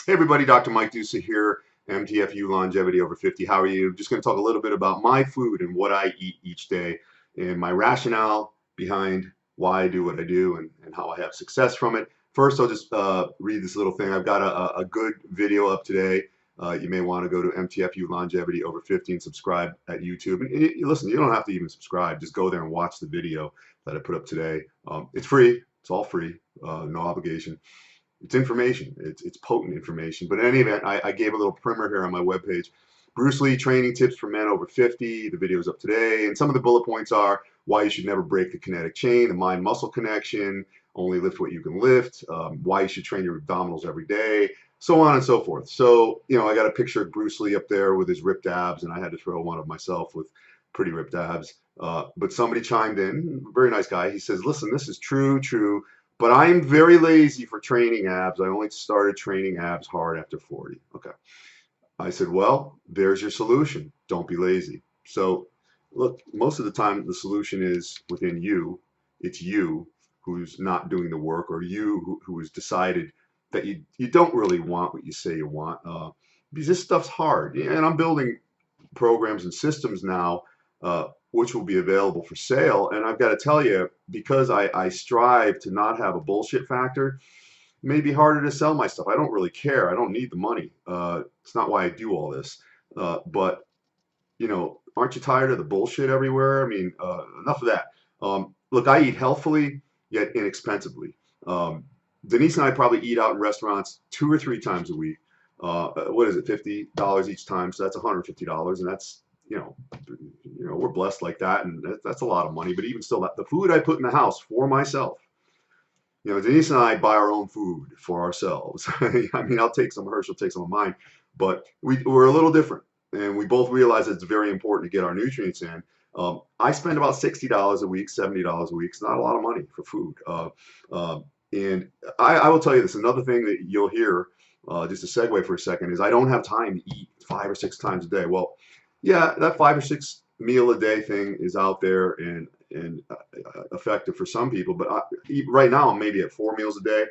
Hey everybody, Dr. Mike Dusa here, MTFU Longevity Over 50. How are you? Just going to talk a little bit about my food and what I eat each day and my rationale behind why I do what I do and how I have success from it. First, I'll just read this little thing. I've got a good video up today. You may want to go to MTFU Longevity Over 50 and subscribe at YouTube. And listen, you don't have to even subscribe. Just go there and watch the video that I put up today. It's free. It's all free. No obligation. It's information. It's potent information. But in any event, I gave a little primer here on my webpage. Bruce Lee training tips for men over 50. The video is up today. And some of the bullet points are why you should never break the kinetic chain, the mind-muscle connection, only lift what you can lift, why you should train your abdominals every day, so on and so forth. So, I got a picture of Bruce Lee up there with his ripped abs, and I had to throw one of myself with pretty ripped abs. But somebody chimed in, very nice guy. He says, listen, this is true. But I'm very lazy for training abs. I only started training abs hard after 40. Okay. I said, well, there's your solution. Don't be lazy. So, look, most of the time the solution is within you. It's you who's not doing the work, or you who has decided that you don't really want what you say you want. Because this stuff's hard. And I'm building programs and systems now, which will be available for sale. And I've got to tell you, because I strive to not have a bullshit factor, it may be harder to sell my stuff. I don't really care. I don't need the money. It's not why I do all this. But, aren't you tired of the bullshit everywhere? I mean, enough of that. Look, I eat healthfully, yet inexpensively. Denise and I probably eat out in restaurants 2 or 3 times a week. What is it, $50 each time? So that's $150, and that's we're blessed like that, and that's a lot of money. But even still, the food I put in the house for myself, Denise and I buy our own food for ourselves. I mean, I'll take some of hers, she'll take some of mine, but we're a little different, and we both realize it's very important to get our nutrients in. I spend about $60 a week, $70 a week. It's not a lot of money for food. And I will tell you this, another thing that you'll hear, just to segue for a second, is I don't have time to eat 5 or 6 times a day. Well, yeah, that 5 or 6 meal a day thing is out there and effective for some people, but right now I'm maybe at 4 meals a day,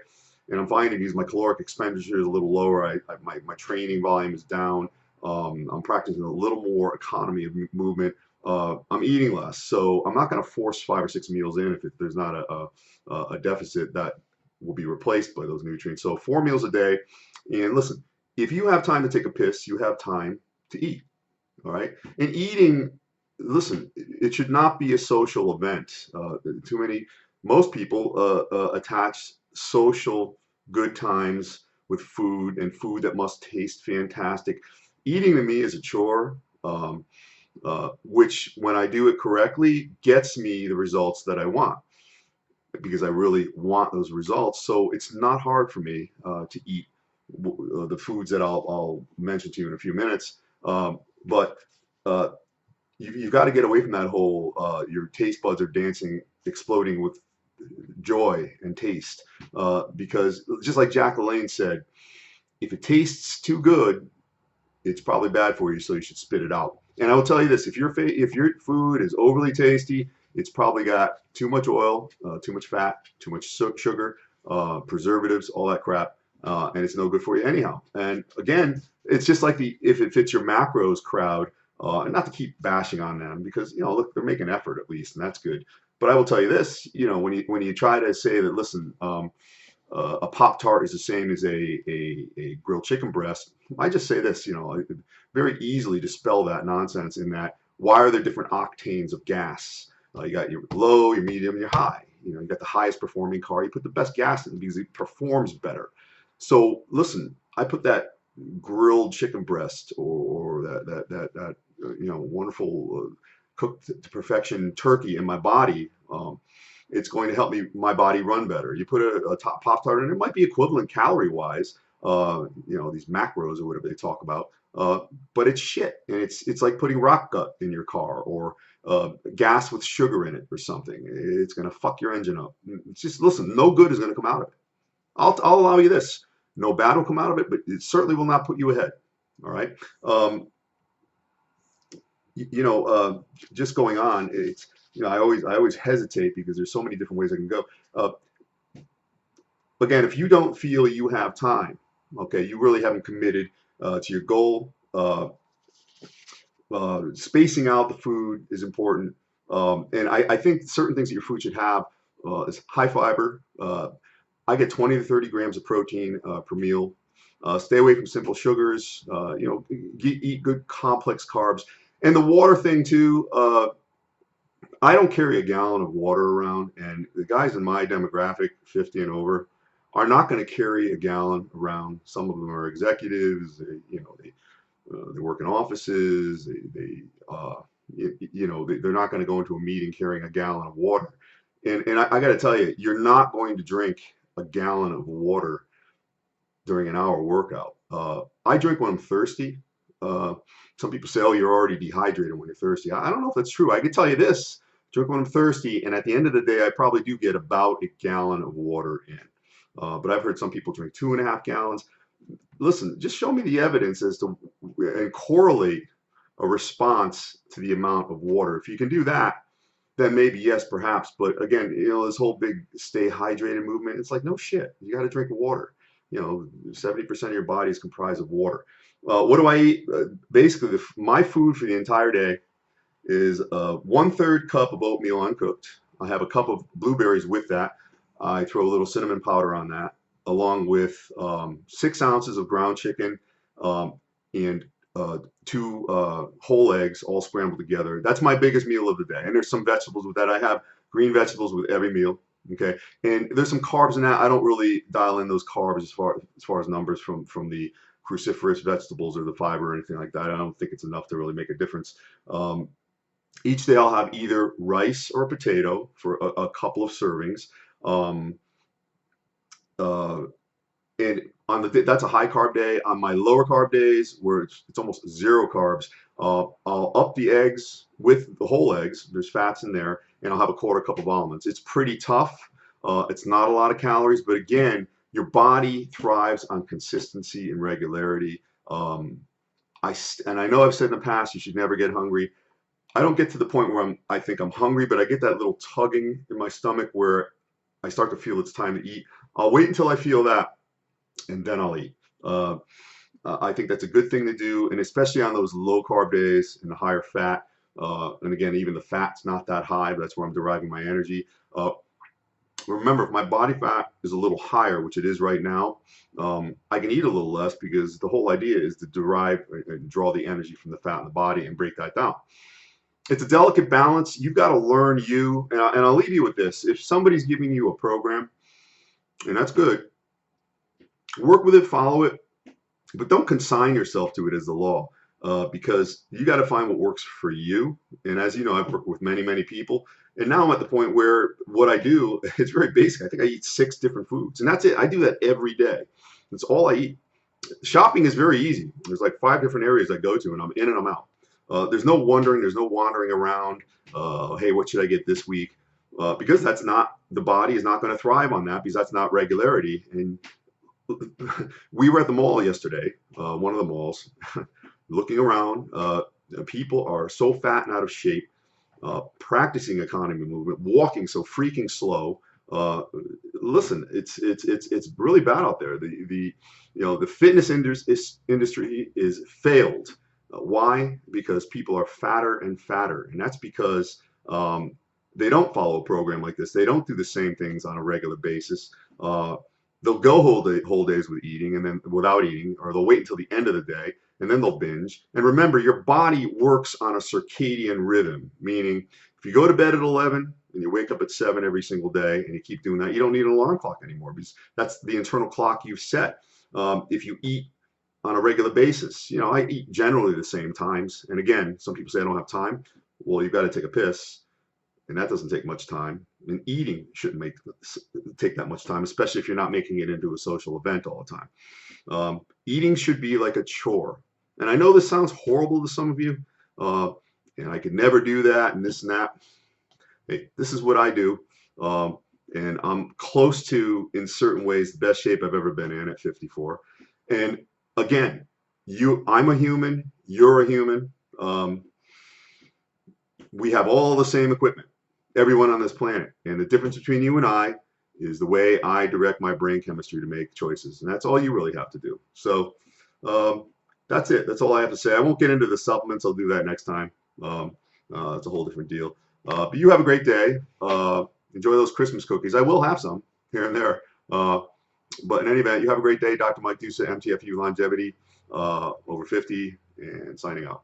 and I'm finding because my caloric expenditure is a little lower. My training volume is down. I'm practicing a little more economy of movement. I'm eating less, so I'm not going to force 5 or 6 meals in if there's not a deficit that will be replaced by those nutrients. So 4 meals a day, and listen, if you have time to take a piss, you have time to eat. All right. And eating, listen, it should not be a social event. Most people attach social good times with food, and food that must taste fantastic. Eating to me is a chore, which, when I do it correctly, gets me the results that I want, because I really want those results. So it's not hard for me to eat the foods that I'll mention to you in a few minutes. But you've got to get away from that whole your taste buds are dancing, exploding with joy and taste. Because just like Jack LaLanne said, if it tastes too good, it's probably bad for you, so you should spit it out. And I will tell you this, if your food is overly tasty, it's probably got too much oil, too much fat, too much sugar, preservatives, all that crap. And it's no good for you anyhow. And again, it's just like the if it fits your macros crowd, and not to keep bashing on them, because look, they're making effort at least, and that's good. But I will tell you this, when you try to say that, listen, a Pop Tart is the same as a grilled chicken breast, I just say this, very easily dispel that nonsense, in that, why are there different octanes of gas? You got your low, your medium, your high. You got the highest performing car, you put the best gas in because it performs better. So listen, I put that grilled chicken breast, or that wonderful cooked to perfection turkey in my body. It's going to help my body run better. You put a top Pop Tart in, it might be equivalent calorie wise, these macros or whatever they talk about, but it's shit, and it's like putting rock gut in your car, or gas with sugar in it or something. It's going to fuck your engine up. It's just, listen, no good is going to come out of it. I'll allow you this. No bad will come out of it, but it certainly will not put you ahead. All right. Just going on, it's, I always hesitate because there's so many different ways I can go. Again, if you don't feel you have time, Okay, you really haven't committed to your goal. Spacing out the food is important. And I think certain things that your food should have is high fiber. I get 20 to 30 grams of protein per meal. Stay away from simple sugars. Eat good complex carbs. And the water thing too. I don't carry a gallon of water around, and the guys in my demographic, 50 and over, are not going to carry a gallon around. Some of them are executives. They work in offices. They're not going to go into a meeting carrying a gallon of water. And I got to tell you, you're not going to drink a gallon of water during an hour workout. I drink when I'm thirsty. Uh, some people say, "Oh, you're already dehydrated when you're thirsty." I don't know if that's true. I can tell you this: drink when I'm thirsty, and at the end of the day, I probably do get about a gallon of water in. But I've heard some people drink 2.5 gallons. Listen, just show me the evidence as to and correlate a response to the amount of water. If you can do that, then maybe yes, perhaps. But again, this whole big stay hydrated movement, it's like no shit. You got to drink water. 70% of your body is comprised of water. What do I eat? Basically, my food for the entire day is 1/3 cup of oatmeal uncooked. I have a cup of blueberries with that. I throw a little cinnamon powder on that, along with 6 ounces of ground chicken and two whole eggs, all scrambled together. That's my biggest meal of the day. And there's some vegetables with that. I have green vegetables with every meal. Okay, and there's some carbs in that. I don't really dial in those carbs as far as numbers from the cruciferous vegetables or the fiber or anything like that. I don't think it's enough to really make a difference. Each day I'll have either rice or potato for a couple of servings. Um, uh, and that's a high carb day. On my lower carb days, where it's almost zero carbs, I'll up the eggs with the whole eggs. There's fats in there, and I'll have a quarter cup of almonds. It's pretty tough. It's not a lot of calories, but again, your body thrives on consistency and regularity. And I know I've said in the past you should never get hungry. I don't get to the point where I think I'm hungry, but I get that little tugging in my stomach where I start to feel it's time to eat. I'll wait until I feel that, and then I'll eat. I think that's a good thing to do, and especially on those low carb days and the higher fat. And again, even the fat's not that high, but that's where I'm deriving my energy. Remember, if my body fat is a little higher, which it is right now, I can eat a little less because the whole idea is to derive and draw the energy from the fat in the body and break that down. It's a delicate balance. You've got to learn and I'll leave you with this. If somebody's giving you a program, and that's good, work with it, follow it, but don't consign yourself to it as the law, because you got to find what works for you. And as you know, I've worked with many, many people, and now I'm at the point where what I do, it's very basic. I think I eat 6 different foods, and that's it. I do that every day. That's all I eat. Shopping is very easy. There's like 5 different areas I go to, and I'm in and I'm out. There's no wondering. There's no wandering around. Hey, what should I get this week? Because the body is not going to thrive on that, because that's not regularity. And we were at the mall yesterday, one of the malls, looking around. People are so fat and out of shape, practicing economy movement, walking so freaking slow. Listen, it's really bad out there. The fitness industry is failed. Why? Because people are fatter and fatter, and that's because they don't follow a program like this. They don't do the same things on a regular basis. They'll go whole days with eating and then without eating, or they'll wait until the end of the day and then they'll binge. And remember, your body works on a circadian rhythm, meaning if you go to bed at 11 and you wake up at 7 every single day and you keep doing that, you don't need an alarm clock anymore, because that's the internal clock you've set. If you eat on a regular basis, I eat generally the same times. And again, some people say I don't have time. Well, you've got to take a piss, and that doesn't take much time. And eating shouldn't take that much time, especially if you're not making it into a social event all the time. Eating should be like a chore. And I know this sounds horrible to some of you, and I could never do that and this and that. Hey, this is what I do. And I'm close to, in certain ways, the best shape I've ever been in at 54. And again, I'm a human, you're a human. We have all the same equipment, everyone on this planet. And the difference between you and I is the way I direct my brain chemistry to make choices. And that's all you really have to do. So that's it. That's all I have to say. I won't get into the supplements. I'll do that next time. It's a whole different deal. But you have a great day. Enjoy those Christmas cookies. I will have some here and there. But in any event, you have a great day. Dr. Mike Dusa, MTFU Longevity, over 50, and signing out.